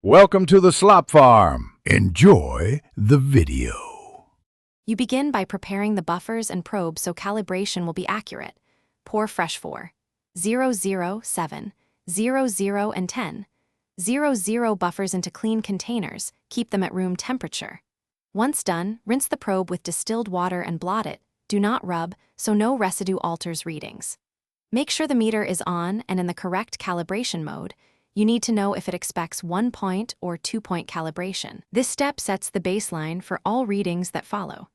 Welcome to the Slop Farm. Enjoy the video. You begin by preparing the buffers and probes so calibration will be accurate. Pour fresh 4, 0, 0, 7, 0, 0, and 10, 0, 0 buffers into clean containers. Keep them at room temperature. Once done, rinse the probe with distilled water and blot it. Do not rub, so no residue alters readings. Make sure the meter is on and in the correct calibration mode. You need to know if it expects 1-point or 2-point calibration. This step sets the baseline for all readings that follow.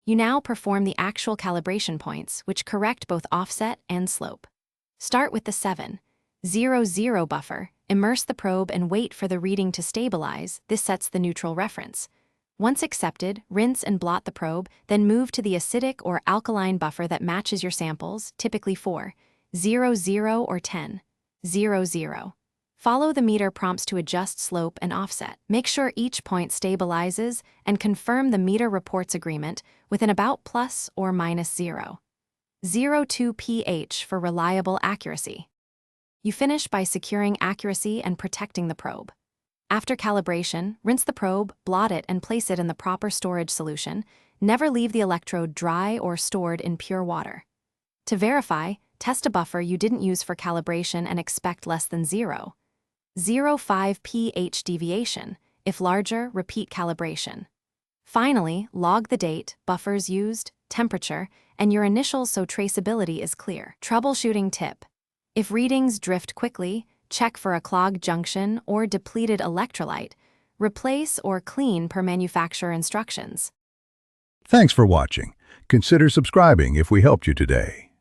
You now perform the actual calibration points, which correct both offset and slope. Start with the 7, 0, 0 buffer, immerse the probe and wait for the reading to stabilize. This sets the neutral reference. Once accepted, rinse and blot the probe, then move to the acidic or alkaline buffer that matches your samples, typically 4, 0, 0 or 10, 0, 0. Follow the meter prompts to adjust slope and offset. Make sure each point stabilizes and confirm the meter reports agreement with an about plus or minus 0. 0.2 pH for reliable accuracy. You finish by securing accuracy and protecting the probe. After calibration, rinse the probe, blot it, and place it in the proper storage solution. Never leave the electrode dry or stored in pure water. To verify, test a buffer you didn't use for calibration and expect less than 0. 0.5 pH deviation. If larger, repeat calibration. Finally, log the date, buffers used, temperature, and your initials so traceability is clear. Troubleshooting tip. If readings drift quickly, check for a clogged junction or depleted electrolyte. Replace or clean per manufacturer instructions. Thanks for watching. Consider subscribing if we helped you today.